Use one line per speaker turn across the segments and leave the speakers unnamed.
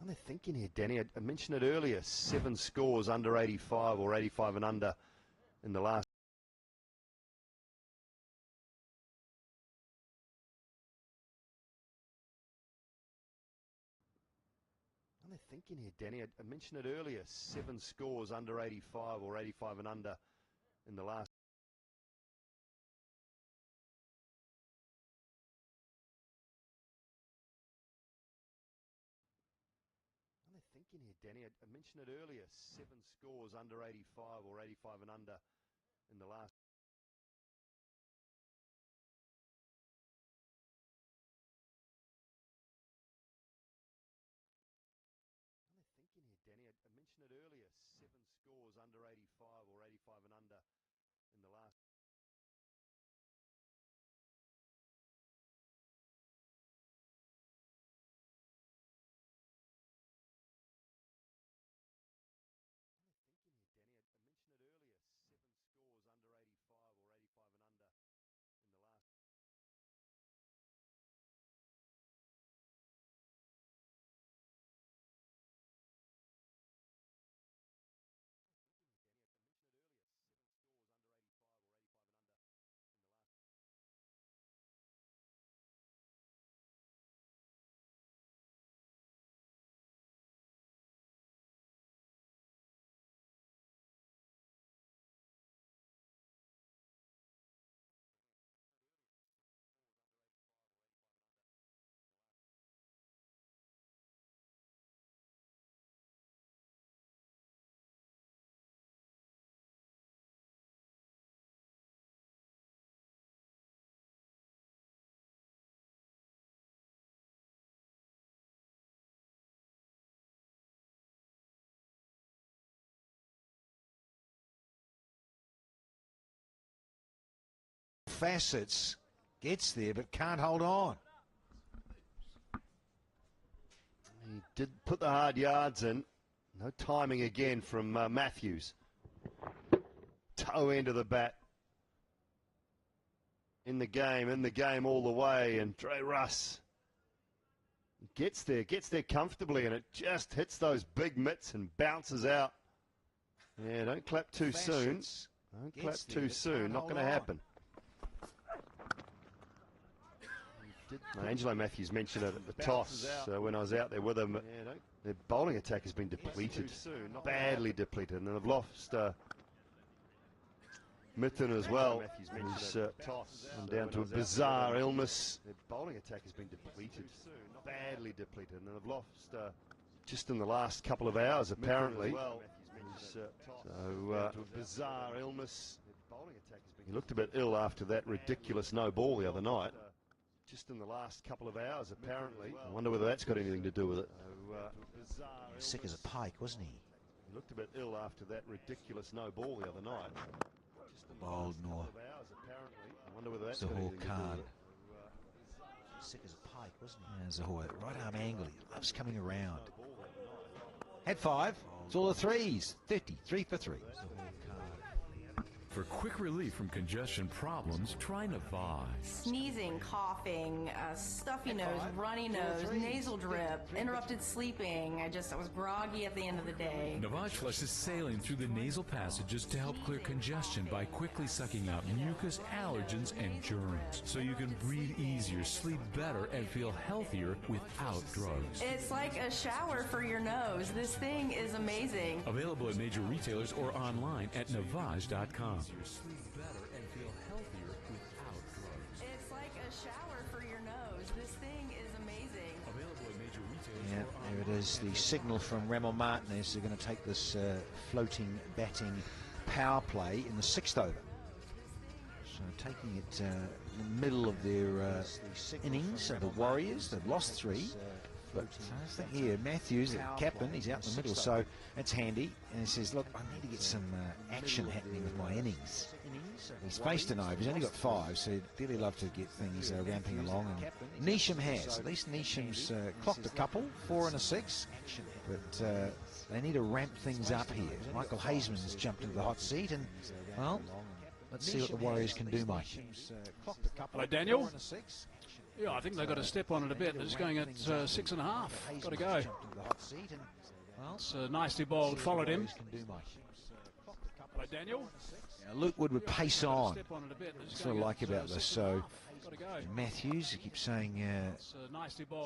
I'm thinking here, Danny, I mentioned it earlier, 7 scores under 85 or 85 and under in the last. I'm thinking here, Danny, I mentioned it earlier, 7 scores under 85 or 85 and under in the last. I'm thinking here, Danny, I mentioned it earlier, 7 scores under 85 or 85 and under in the last. I'm thinking here, Danny, I mentioned it earlier, 7 scores under 85 or 85 and under in the last.
Facets, gets there but can't hold on.
He did put the hard yards in. No timing again from Matthews. Toe end of the bat. In the game all the way, and Dre Russ gets there comfortably, and it just hits those big mitts and bounces out. Yeah, don't clap too soon. Don't clap too soon, not going to happen. Angelo Matthews mentioned it at the toss when I was out there with him. Their bowling attack has been depleted, badly depleted, and they've lost Mitten as well. Who's gone down to a bizarre illness. Their bowling attack has been depleted, badly depleted, and they've lost just in the last couple of hours apparently. So bizarre illness. He looked a bit ill after that ridiculous no ball the other night. Just in the last couple of hours, apparently. I wonder whether that's got anything to do with it.
Sick as a pike, wasn't he?
He looked a bit ill after that ridiculous no ball the other night.
Bold nor.
I wonder whether that's
Zahor
got anything to do
Khan.
with it.
Sick as a pike, wasn't he? Yeah, Zahor, right arm angle. He loves coming around. Had 5. It's all the 3s. 30, 3 for 3.
For quick relief from congestion problems, try Navage.
Sneezing, coughing, stuffy nose, runny nose, nasal drip, interrupted sleeping. I was groggy at the end of the day.
Navage flushes saline through the nasal passages to help clear congestion by quickly sucking out mucus, allergens, and germs. So you can breathe easier, sleep better, and feel healthier without drugs.
It's like a shower for your nose. This thing is amazing.
Available at major retailers or online at Navage.com. Sleep better and feel healthier without drugs.
It's like a shower for your nose. This thing is amazing.
Available at major retailers.
Yeah, there it is. The signal from Ramon Martinez. They're going to take this floating batting power play in the 6th over. So taking it in the middle of their innings, the Warriors. They've lost 3. But I think here, Matthews, the captain, he's out in the middle, so that's handy. And he says, look, I need to get some action happening with my innings. He's faced an over, he's only got 5, so he'd really love to get things ramping along. And Neesham has. At least Neesham's clocked a couple, 4 and a 6. But they need to ramp things up here. Michael Hazeman's jumped into the hot seat, and, well, let's see what the Warriors can do, Mike.
Hello, Daniel. Yeah, I think they've got to step on it a bit. They're just going at 6.5. Got to go. It's nicely bowled. Followed him. Hello, Daniel.
Now, Luke Wood would pace on. That's what I like about this. So Matthews, he keeps saying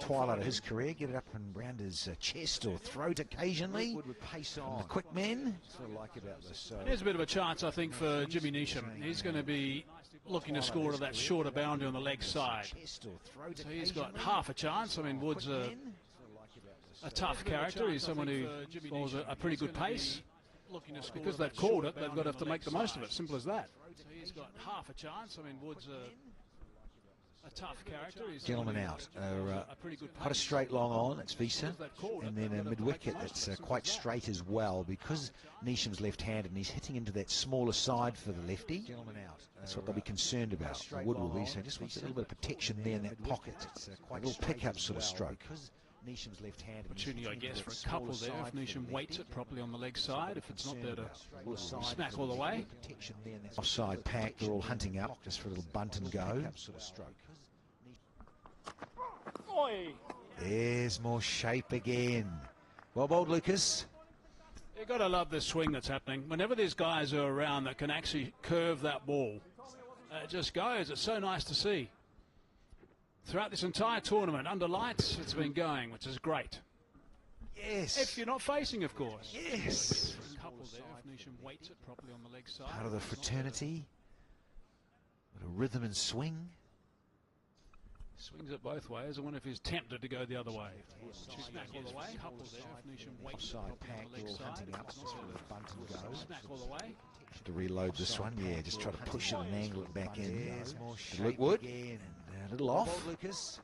twilight of his career, get it up and round his chest or throat occasionally. Wood would pace on. The quick men. That's what I like about this. So
There's a bit of a chance, I think, for Jimmy Neesham. He's going to be looking to score to that shorter boundary on the leg side. So he's got half a chance. I mean, Wood's a tough character. He's someone who bowls a pretty good pace. Because they've called it, they've got to have to make the most of it. Simple as that. So he's got half a chance. I mean, Wood's a tough character.
Gentlemen out. Quite a straight long on, it's Visa. And then a mid-wicket that's quite straight as well, because Neesham's left-handed and he's hitting into that smaller side for the lefty. Gentlemen out. That's what they'll be concerned about. Wood will be, so just wants a little bit of protection there in that pocket. A little pick-up sort of stroke. Neesham's left-handed.
Opportunity, I guess, for a couple there if Neesham weights it properly on the leg side. If it's not there to smack all the way.
Offside pack, they're all hunting up just for a little bunt and go. There's more shape again. Well bowled, Lucas.
You've got to love this swing that's happening. Whenever these guys are around that can actually curve that ball, it just goes. It's so nice to see. Throughout this entire tournament, under lights, it's been going, which is great.
Yes.
If you're not facing, of course.
Yes.
A couple there, if Neesham weights it properly on the leg side.
Part of the fraternity. What a rhythm and swing.
Swings it both ways. I wonder if he's tempted to go the other way. Smack all the way. Couple there, if Neesham weights it
Offside
properly
pack,
on the
they're
leg
all
side.
hunting up just for a little bunt and go.
Smack all the way.
Have to reload this one, yeah, just try to push it and angle it back in. Luke Wood, and a little off. Lucas.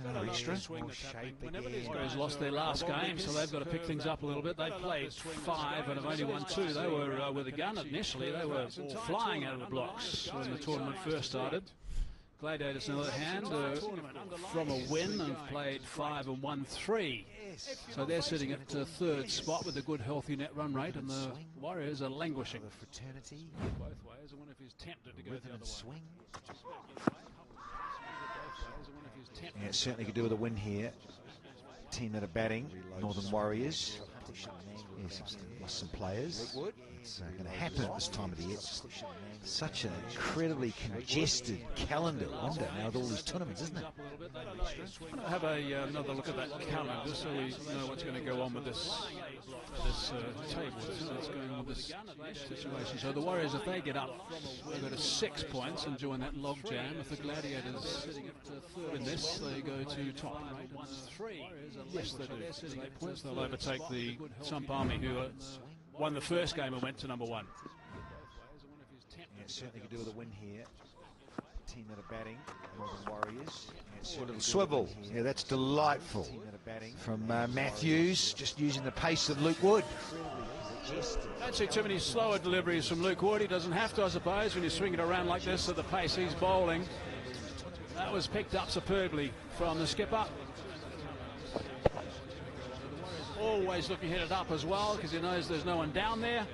Another extra.
Whenever these guys lost their last game, so they've got to pick things up a little bit. They played 5 and have only won 2. They were with a gun initially. They were flying out of the blocks when the tournament first started. Gladiators, on the other hand, from a win and played 5 and won 3. So they're sitting at third spot with a good, healthy net run rate, and the Warriors are languishing.
Fraternity.
Both ways. I wonder if he's tempted to go the other way.
Yeah, it certainly could do with a win here. Team that are batting, Northern Warriors. Yes, lost some players. It's going to happen at this time of the year. It's such an incredibly congested calendar, Wanda, now with all these tournaments, isn't it?
Have another look at that calendar so we know what's going to go on with this table. What's going on with this situation. So the Warriors, if they get up, they go to 6 points and join that log jam. If the Gladiators win this, they go to top. Yes, they do. 8 points. They'll overtake the Sump Army, who won the first game and went to number 1.
Yeah, it certainly could do with a win here. Team that are batting, Northern Warriors. Yeah, a little swivel. Yeah, that's delightful. From Matthews, just using the pace of Luke Wood.
Don't see too many slower deliveries from Luke Wood. He doesn't have to, I suppose, when you swing it around like this at the pace he's bowling. That was picked up superbly from the skipper. Always looking to hit it up as well, because he knows there's no one down there.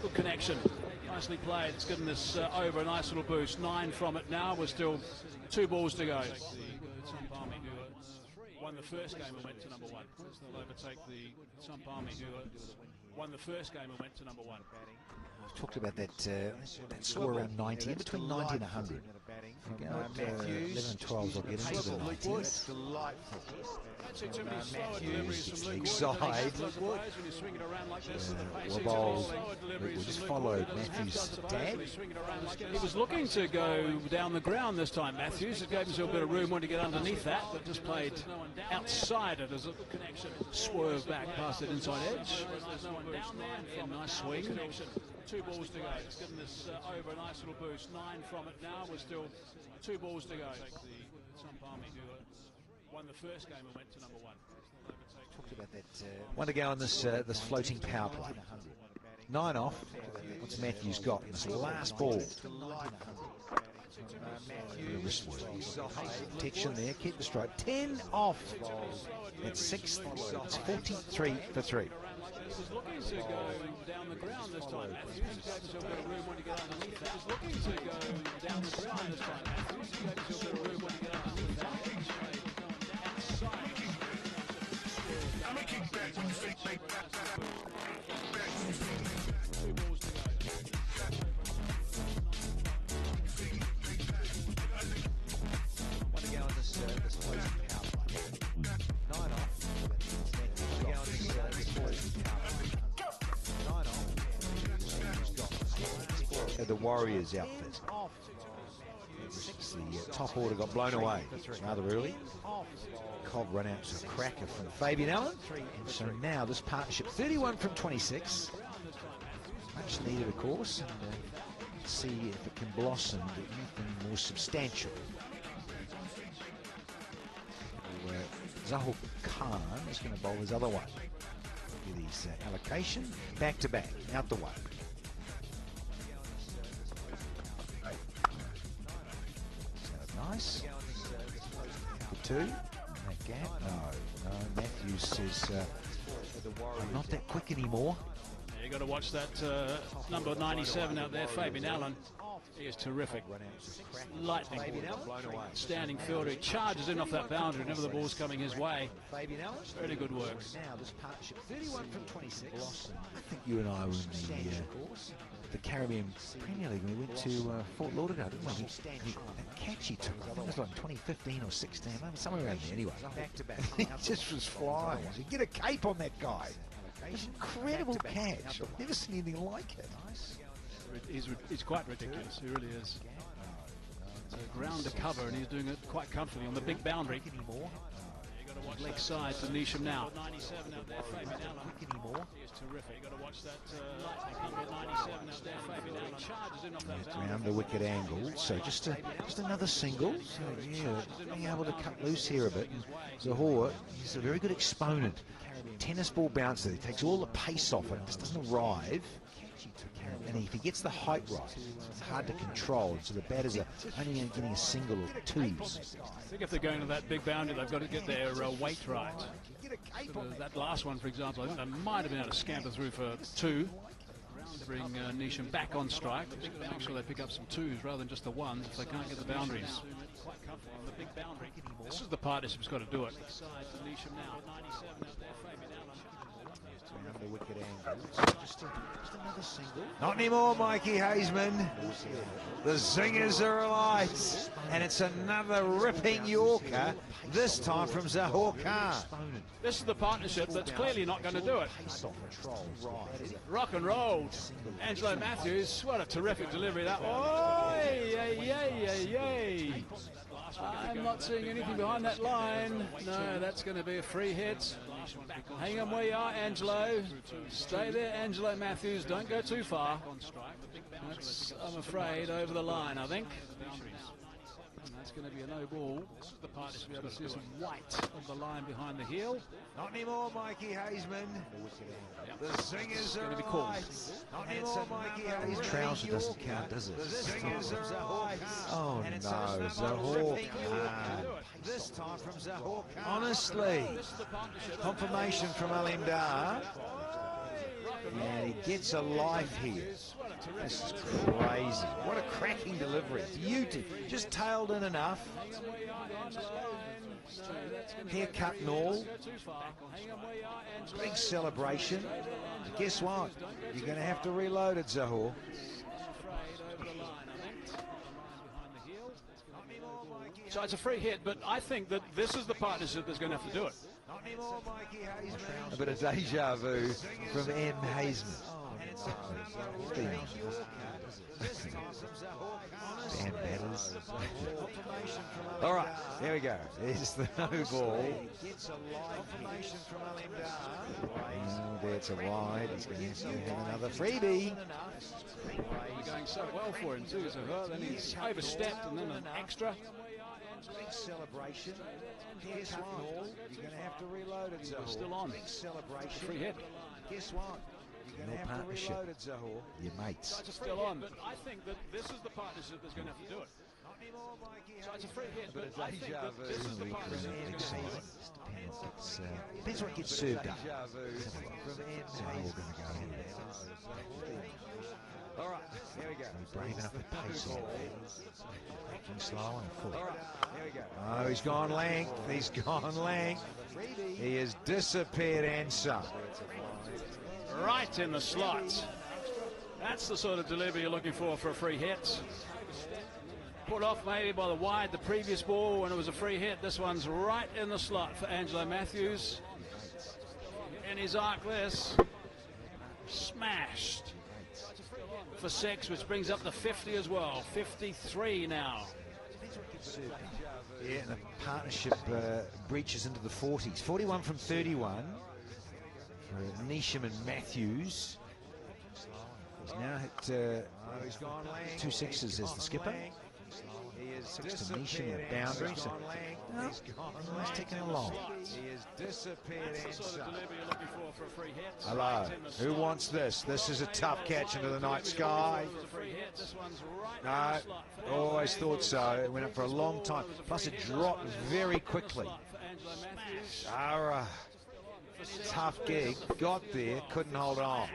Good connection. Nicely played. It's given this over a nice little boost. 9 from it now. We're still 2 balls to go. Sump Army, who won the first game and went to number 1. They'll overtake the Sump Army, who won the first game and went to number 1.
We've talked about that score around 90, between 90 and 100. Matthews, 11 and 12 will get into the 90s. Matthews, leg side. Well, we just followed Matthews' dad.
He was looking to go down the ground this time, Matthews. It gave himself a bit of room, wanted to get underneath that, but just played outside it as a swerve back past that inside edge. Nice swing. 2 balls to go. It's given this over a nice little boost. 9 from it now. We're still 2 balls to go. The Sump Army, who won the first game and went to number 1.
Talked about that. Want to go on this this floating power play. 9 off. What's Matthews got in this last ball? Protection there, keep the strike. 10 off. At 6th, it's 43 for 3.
He's looking to go down the ground this time. Matthews gave himself a bit of room when he got underneath that. He's looking to go down the ground this time. Matthews gave himself a bit of room when he got underneath that. Two balls to go.
Want to go on this closing power play. 9 off. Want to go on this closing power play. 9 off. The Warriors outfit. The top order got blown away rather early. Cobb run out to a cracker from Fabian Allen. And so now this partnership, 31 from 26. Much needed, of course. And see if it can blossom to anything more substantial. Zahor Khan is going to bowl his other one. Get his allocation back to back, out the way. So nice. For 2. That gap. No. Matthews says, I'm not that quick anymore.
Yeah, you got to watch that number 97 out there, Fabian Allen. He is terrific. Lightning. Standing fielder. He charges in off that boundary whenever the ball's coming his way. Really good work.
Now this partnership, 31 from 26. I think you and I were in the Caribbean Premier League when we went to Fort Lauderdale, didn't we? That catch he took, I think it was like 2015 or 16, somewhere around there anyway. Back to back. He just was flying. You get a cape on that guy. It's an incredible catch. I've never seen anything like it.
He's quite ridiculous. He really is. So ground to cover, and he's doing it quite comfortably on the big boundary. You got to watch leg side to Nisham now. 97 out there, Fabian Allen. He is terrific. You got to watch that number 97 out there, Fabian Allen. Charges in off that boundary.
Around the wicket angle, so just another single. So yeah, being able to cut loose here a bit. And Zahor, he's a very good exponent. Tennis ball bouncer, he takes all the pace off it, just doesn't arrive. And if he gets the height right, it's hard to control. So the batters are only getting a single or 2s.
I think if they're going to that big boundary, they've got to get their weight right. So that last one, for example, I think they might have been able to scamper through for 2. To bring Nisham back on strike. Make sure they pick up some 2s rather than just the 1s if they can't get the boundaries. This is the partnership who's got to do it.
The wicket angle. Just another single. Not anymore, Mikey Hazeman. The zingers are alight. And it's another ripping Yorker, this time from Zahor Khan.
This is the partnership that's clearly not going to do it. Rock and roll. Angelo Matthews, what a terrific delivery that was. Yay. I'm not seeing anything behind that line. No, that's going to be a free hit. Hang on where you are, Angelo. Stay there, Angelo Matthews. Don't go too far. That's, I'm afraid, over the line, I think. And that's going to be a no ball. The partnership will be able to see some white on the line behind the heel.
Not anymore, Mikey Hazeman. The zingers are
called.
Not anymore, Mikey Hazeman. His trouser doesn't count, does it? The zingers are alight. Oh no, Zahor Khan. This time from Zahor Khan. Honestly, confirmation from Alimdar. And he gets a life here. This is crazy. What a cracking delivery. Beauty. Just tailed in enough. Haircut and all. Big celebration. But guess what? You're going to have to reload it, Zahor.
So it's a free hit, but I think that this is the partnership that's going to have to do it.
A bit of deja vu from M. Hazeman. Damn batters. All right, there we go. There's the no ball. That's a wide. He's going to have another freebie.
Going so well for him too, Zahor. Then he's overstepped and then an extra.
Big celebration. Guess what? You're going to have to reload it, Zahor.
Still on.
Big celebration.
Free hit.
Guess what? You're going to have to reload it, Zahor. Your mates.
Still on, but I think that this is the partnership that's going to have to do it. So it's a free hit, but I think
deja
that this is the part of the
depends what gets served up. So how we're going to go here.
All right, here we go.
Brave enough to pace on. Making slow and full.
All right, here we go.
Oh, he's gone length. He's gone length. He has disappeared and some.
right in the slot. That's the sort of delivery you're looking for a free hit. Put off maybe by the wide the previous ball when it was a free hit. This one's right in the slot for Angelo Matthews. In his arc this. Smashed. For 6, which brings up the 50 as well. 53 now.
Yeah, and the partnership breaches into the 40s. 41 from 31 for Neesham and Matthews. He's now hit 2 sixes as the skipper. 6 to Neesham in the boundary. So he's taking along.
He is disappeared.
That's the sort of delivery you're looking for a free hit.
Hello. Who wants this? This is a tough catch into the night sky. No, always thought so. It went up for a long time. Plus it dropped very quickly. Sarah, tough gig. Got there, couldn't hold on.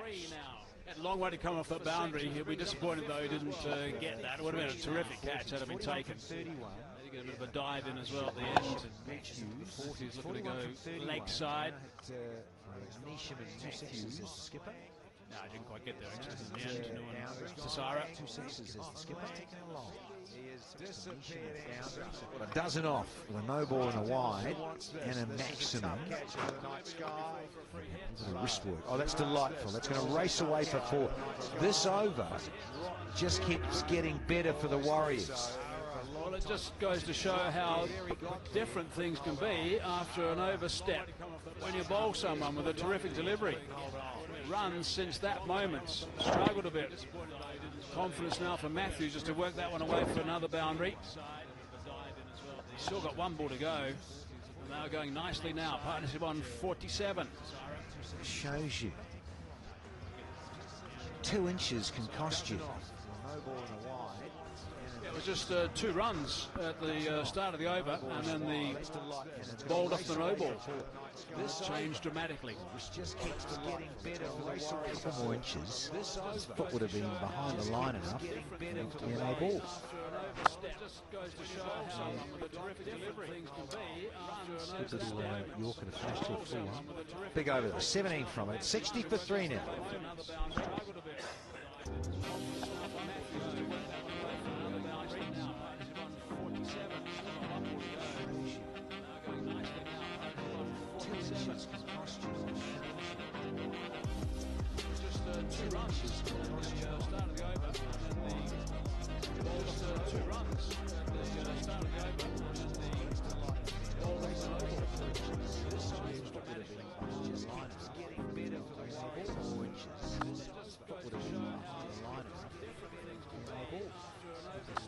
A long way to come off that boundary. He'll be disappointed though he didn't get that. It would have been a terrific catch had it been taken. He get a bit of a dive in as well at the end. He's looking to go leg side.
Neesham and Matthews as the skipper.
No, I didn't quite get there actually in the end. Tassara.
2 sixes as the skipper. A dozen off with a no ball and a wide and a maximum. A wrist work. Oh, that's delightful. That's going to race away for 4. This over just keeps getting better for the Warriors.
Well, it just goes to show how different things can be after an overstep when you bowl someone with a terrific delivery. Runs since that moment, struggled a bit. Confidence now for Matthews just to work that one away for another boundary. Still got 1 ball to go. Now going nicely now, partnership on 47.
It shows you 2 inches can cost you.
It was just 2 runs at the start of the over, and then the bowled off the no ball. This changed dramatically.
Just keeps getting better for a couple more inches. His foot would have been behind the line enough. Yeah, no ball. Good little Yorker to finish to a full one. Big over, 17 from it. 60 for 3 now.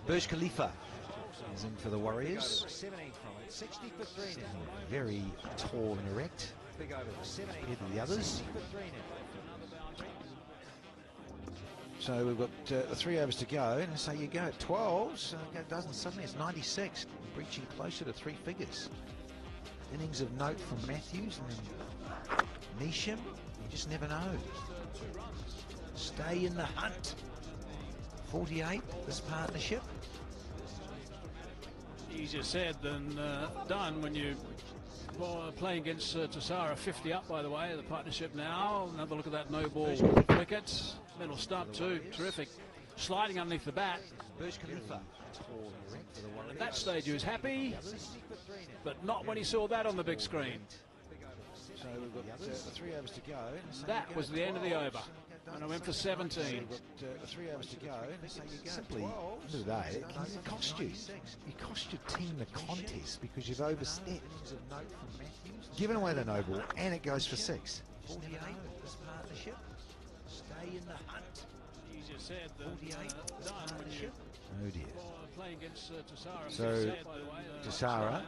Burj Khalifa is in for the Warriors. 17 from it. 60 for 3 now. Very tall and erect compared to the others. So we've got the 3 overs to go, and so you go at 12, so it doesn't, suddenly it's 96, breaching closer to 3 figures. Innings of note from Matthews and then Neesham, you just never know. Stay in the hunt. 48, this partnership.
Easier said than done when you playing against Tassara. 50 up, by the way, the partnership now. Another look at that no ball wicket. Middle stump too, terrific. Sliding underneath the bat. At that stage he was happy, but not when he saw that on the big screen.
So we've got the 3 overs to go.
That was the end of the over. And I went for 17.
The 3 hours to go. Simply, today, it can cost you. You cost your team the contest because you've overstepped. Given away the no ball, and it goes for 6. 48, this partnership. Stay in the hunt.
Easier said than done.
Oh dear.
Playing against Tassara.
So, Tassara,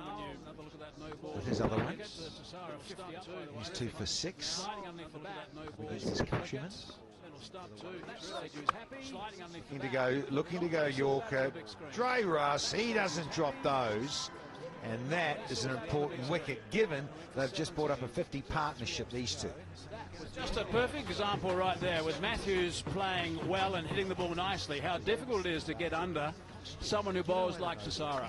with his other ones, he's 2 for 6. Against his countrymen. Looking to go Yorker. Dre Russ, he doesn't drop those. And that is an important wicket, given they've just brought up a 50 partnership, these two.
Just a perfect example right there, with Matthews playing well and hitting the ball nicely, how difficult it is to get under someone who bowls like Tassara,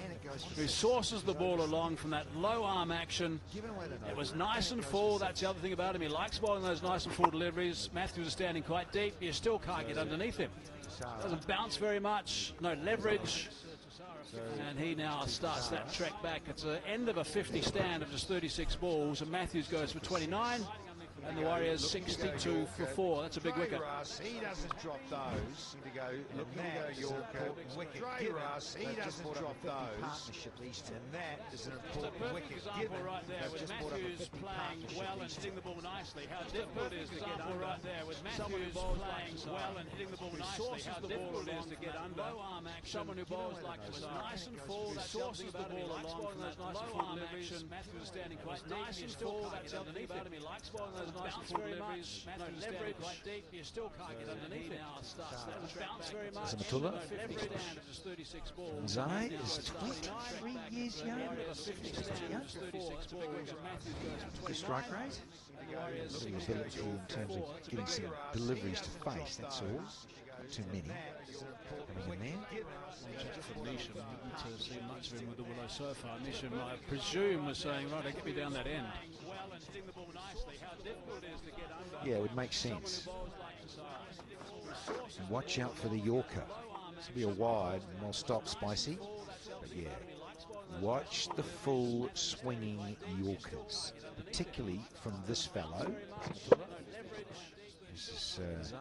who sources the ball along from that low arm action. It was nice and full. That's the other thing about him. He likes bowling those nice and full deliveries. Matthews is standing quite deep. You still can't get underneath him. Doesn't bounce very much, no leverage. And he now starts that trek back. It's the end of a 50 stand of just 36 balls, and Matthews goes for 29. And the Warriors 62 for 4. That's a big wicket.
He doesn't drop those. Looking to go Yorker. Wicket. He doesn't drop those. Partnership, these two. And that is an important wicket.
Example right there, with Matthews playing well and hitting the ball nicely. How difficult it is to get under right there, with Matthews playing well and hitting the ball nicely. How difficult it is to get under. Low arm action. Someone who bowls like this, nice and full. That sources the ball along from those nice and full deliveries. Matthews is standing quite nice and full. That's the other thing about him. He likes bowling those nice and full deliveries. No leverage. Quite deep. You still can't get underneath it. Now starts that bounce very much.
Matullah.
Just 36 balls.
Zai is 23 years young. Good strike rate. The ability in terms of getting some deliveries to face, that's all. Not too many coming in there.
For Nisham, didn't see much of him with the willow so far. Nisham, I presume, was saying, right, get me down that end.
Yeah, it would make sense. And watch out for the Yorker. This will be a wide, and we'll stop Spicy. But yeah, watch the full swinging Yorkers, particularly from this fellow. This is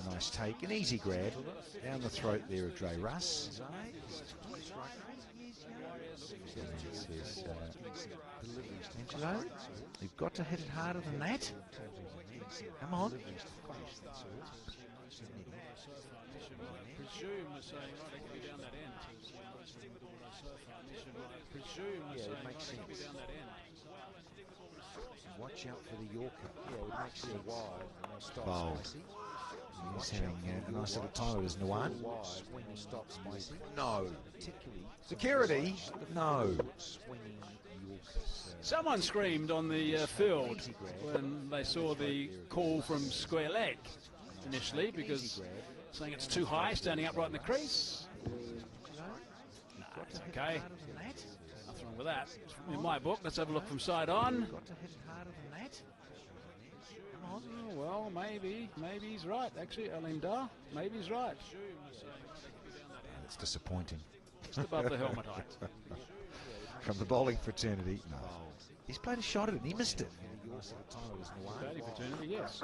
a nice take, an easy grab down the throat there of Dre Russ. Angelo, you've got to hit it harder than that. Come on. Yeah, it makes sense. Watch out for the Yorker. Yeah, it would make sense. Wide. Bold. He's having a nice little time with his Nuan. No. Security? No.
Someone screamed on the field when they saw the call from square leg initially, because saying it's too high, standing up right in the crease. Nah, it's okay. Nothing wrong with that. In my book, let's have a look from side on. Oh, well, maybe he's right. Actually, Alinda, maybe he's right.
It's disappointing.
Just above the helmet height.
From the bowling fraternity, no. He's played a shot at it and he missed it.
Batting fraternity, yes.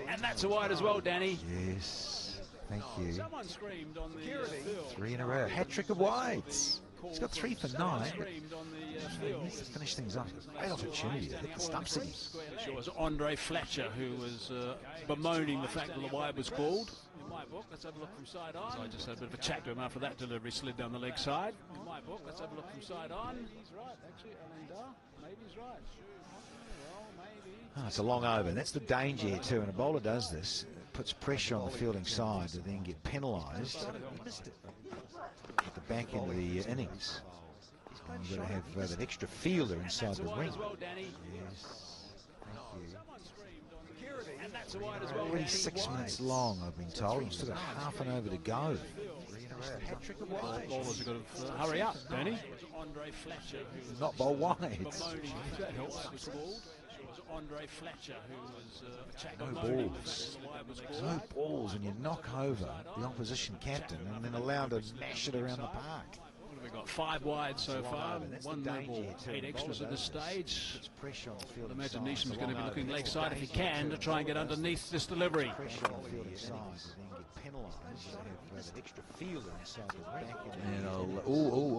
And that's a wide as well, Danny.
Yes, thank you.
Someone screamed on the field.
3 in a row. Hat-trick of wides. He's got 3 for 9. He needs to finish things up. Great opportunity to hit the stumps again.
It was Andre Fletcher who was bemoaning the fact that the wide was called. In my book, let's have a look from side on. So I just had a bit of a chat to him after that delivery slid down the leg side. In my book, let's have a look from side on. He's right, actually, Alinda. Maybe he's right. Well, maybe.
Oh, it's a long over, and that's the danger here too. When a bowler does this, it puts pressure on the fielding side to then get penalised. He missed it at the back end of the innings. And you've got to have that extra fielder inside the ring. Yes, thank you. Already 6 minutes long, I've been told. We've still got half an over to go.
Bowlers have got to hurry up, Danny.
Not bowl wides.
Andre Fletcher, who was
no balls. No balls, and you knock over the opposition captain and then allowed to mash it around the park.
We've got 5 wide so far, 1 no ball, 8 extras at this stage. I imagine Neesham's going to be looking leg side if he can to try and get underneath this delivery.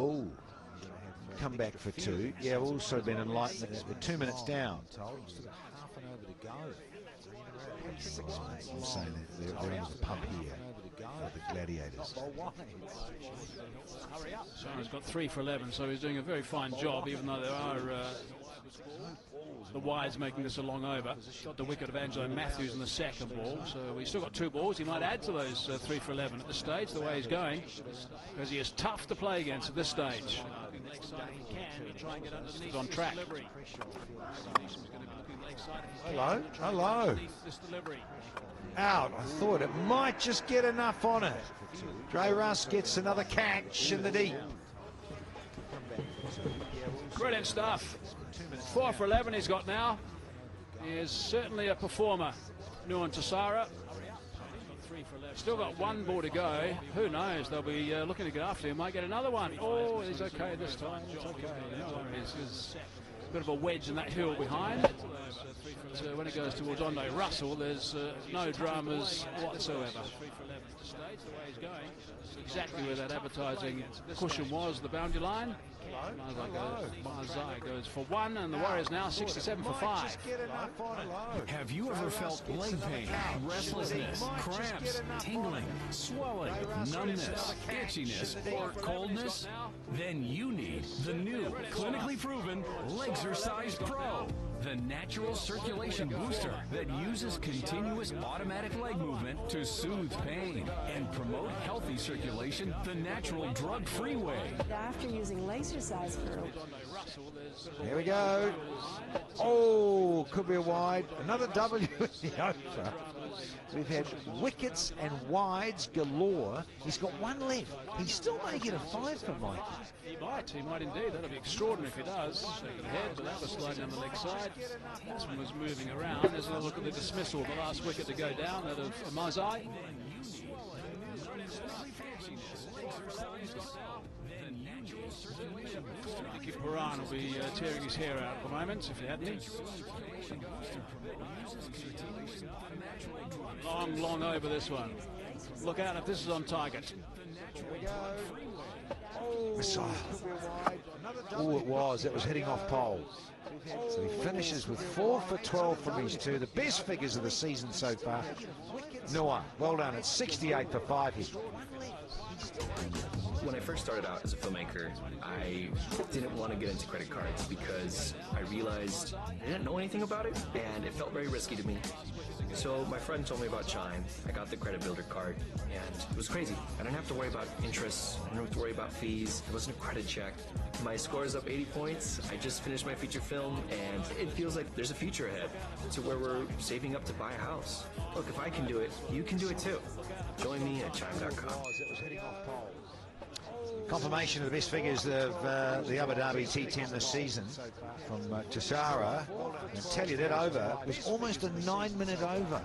And come back for 2. Yeah, also been enlightened. We're 2 minutes down. Half an over to go. I'm saying they're in the pump here for the Gladiators.
He's got 3 for 11, so he's doing a very fine job, even though there are The wide's making this a long over. Got the wicket of Angelo Matthews in the second ball, so we've still got 2 balls. He might add to those 3 for 11 at this stage, the way he's going, because he is tough to play against at this stage. He's on track.
Hello, hello. Out. I thought it might just get enough on it. Dre Russ gets another catch in the deep.
Brilliant stuff. 4 for 11 he's got now. He is certainly a performer. Nuan Tassara. Still got 1 ball to go. Who knows? They'll be looking to get after him. Might get another one. Oh, he's okay this time. It's okay. No worries. There's a bit of a wedge in that hill behind. So when it goes towards Ondo Russell, there's no dramas whatsoever. Exactly where that advertising cushion was, the boundary line. Marzai goes for 1, and the Warriors now 67 for 5.
Have you ever felt leg pain, restlessness, cramps, tingling, swelling, numbness, itchiness, or coldness? Then you need the new, clinically proven Legzercise Pro, the natural circulation booster that uses continuous automatic leg movement to soothe pain and promote healthy circulation the natural drug-free way.
After using Legzercise Pro.
Here we go. Oh, could be a wide. Another W in the over. We've had wickets and wides galore. He's got 1 left. He still may get a 5 for Mike.
He might indeed. That'll be extraordinary if he does. Shaking head, but that was sliding down the leg side. This one was moving around. There's a look at the dismissal. The last wicket to go down, that of Marzai. Nicky Paran will be tearing his hair out at the moment, if he hadn't. Long over this one. Look out if this is on target.
Oh, it was. It was hitting off pole. So he finishes with 4 for 12 from his 2. The best figures of the season so far. Noah, well done. It's 68 for 5 here.
When I first started out as a filmmaker, I didn't want to get into credit cards because I realized I didn't know anything about it, and it felt very risky to me. So my friend told me about Chime. I got the credit builder card, and it was crazy. I didn't have to worry about interest. I didn't have to worry about fees. It wasn't a credit check. My score is up 80 points. I just finished my feature film, and it feels like there's a future ahead to where we're saving up to buy a house. Look, if I can do it, you can do it too. Join me at chime.com.
Confirmation of the best figures of the Abu Dhabi T10 this season from Tassara. And tell you that over was almost a 9-minute over.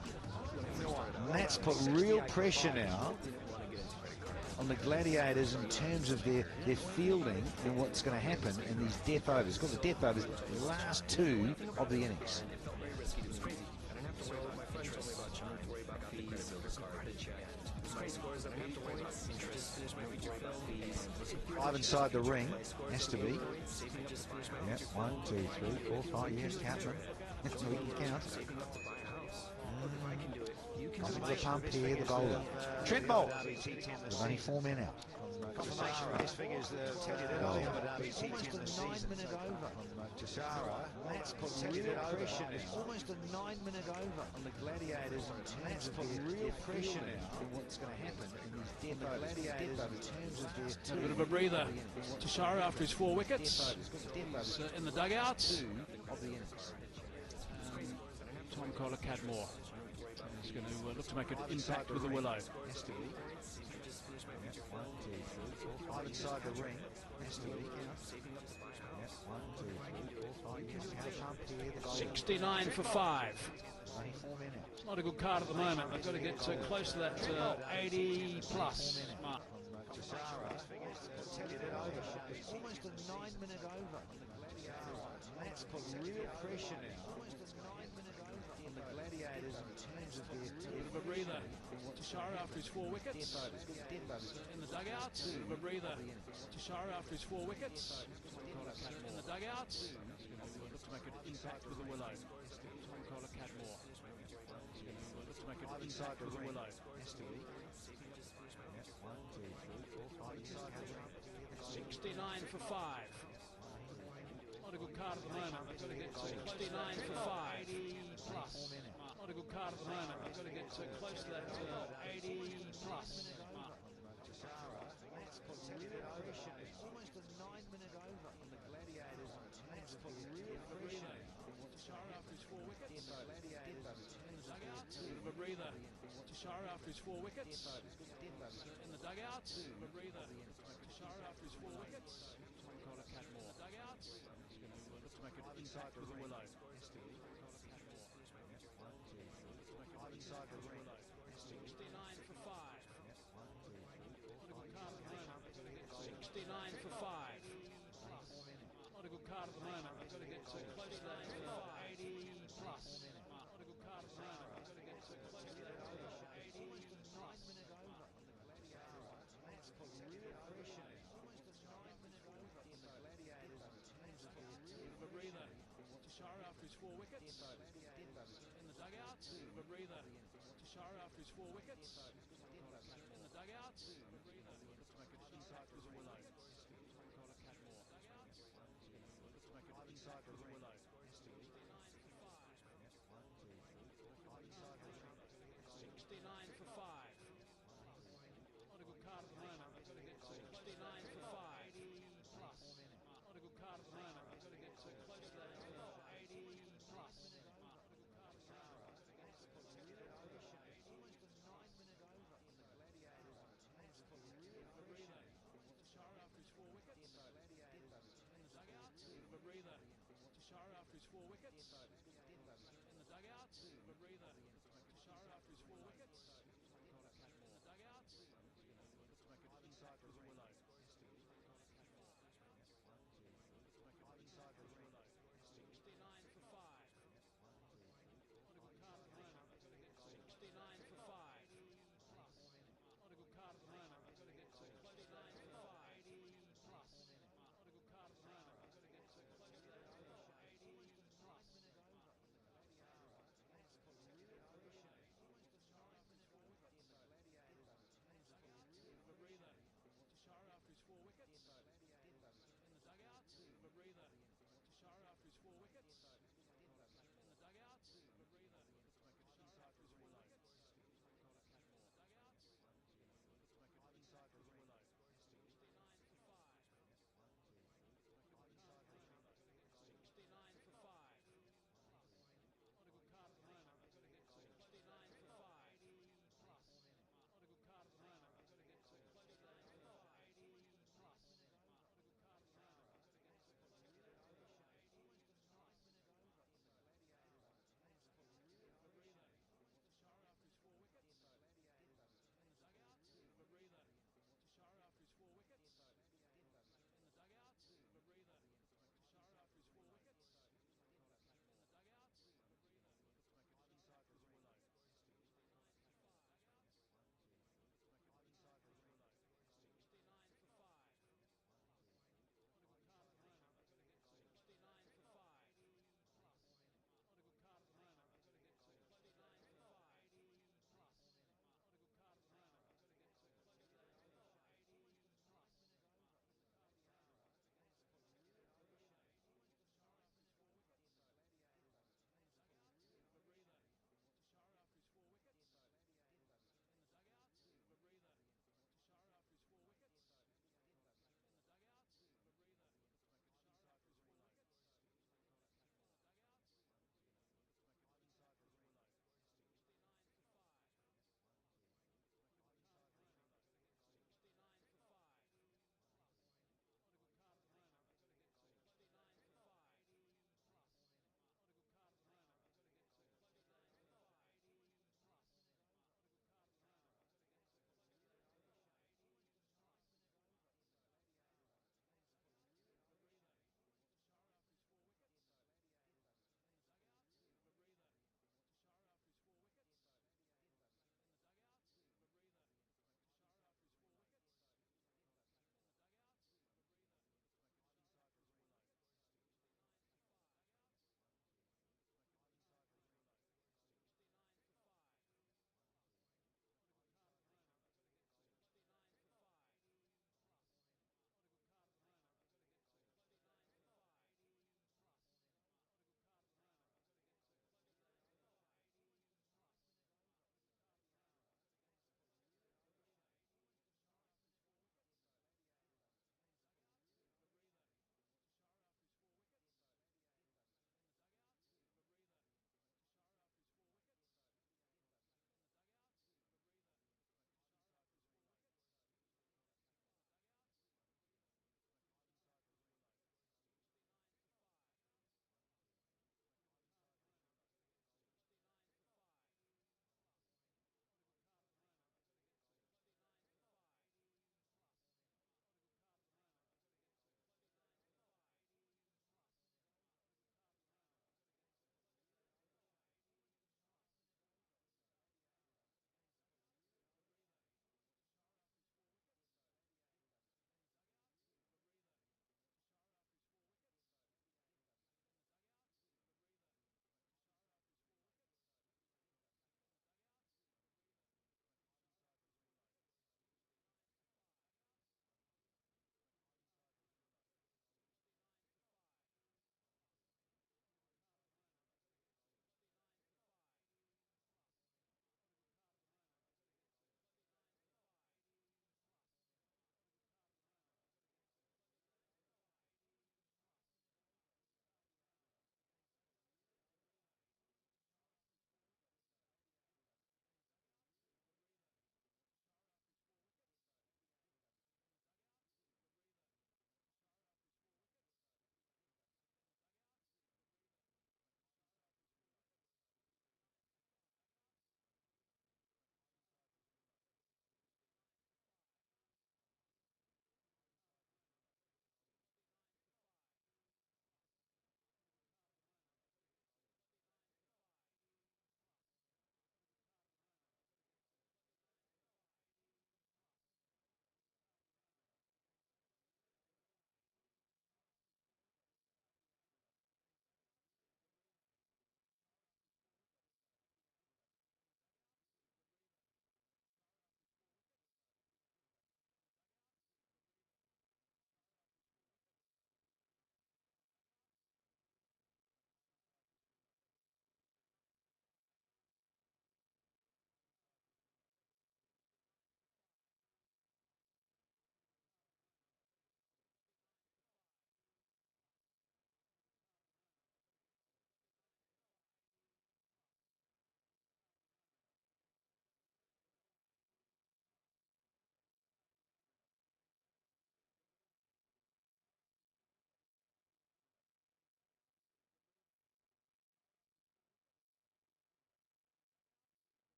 And that's put real pressure now on the Gladiators in terms of their fielding and what's going to happen in these death overs. Got the death overs, the last 2 of the innings. Five inside the ring, has to be. Yep, 1, 2, 3, 4, 5, yes, count them. So we can count. Coming to the pump here, the bowler. Trent Bolt, with only 4 men out. Confirmation of his figures tell you that Abu Dhabi T10 this season. 9-minute over from Tassara. That's put real pressure. It's almost a 9-minute over on the Gladiators in terms of real pressure in what's going to happen in these death overs. In terms of their
A bit of a breather. Tassara after his 4 wickets. In the dugouts. Tom Kohler-Cadmore is going to look to make an impact with the willow.
5 inside the ring. Has to be. 1, 2, 3, 4, 5, yes.
69 for 5. It's not a good card at the moment. They've got to get close to that 80 plus mark.
Almost a 9-minute over. That's put real pressure now. Almost a 9-minute over on the Gladiators in terms of their
bit of a breather. Tassara after his 4 wickets. In the dugouts. Bit of a breather. Tassara after his 4 wickets. In the dugouts. Look to make an impact with the willow. Tom Kohler-Cadmore. Look to make an impact with the willow. 69 for 5. Not a good card at the moment. We've got to get 69 for 5. 80 plus. Not a good card at the moment. We've got to get close to that 80 plus.
That's put real pressure. It's almost a 9-minute over on the Gladiators. That's put real pressure.
Tashara after his 4 wickets.
Gladiators
In the dugout. A bit of a breather. Tashara after his 4 wickets. In the dugout. A bit of a breather. Tashara after his 4 wickets. Got a Cadmore. Dugout. He's going to look to make it impact with the willow.
inside the ring.
69 for 5. 69 for 5. Not a good card at the moment. We've got to get close to that 80 plus. Not a good card at the moment. We've got to get close to that 80 plus.
That's put real pressure. Almost a 9-minute over on the Gladiators.
Bit of a breather. Tashara after his 4 wickets. In the dugout. Bit of a breather. Tashara after his 4 wickets. In the dugout. Bit of a breather. Let's make it impact with the willow. Got a Cadmore. Let's make it impact with the willow.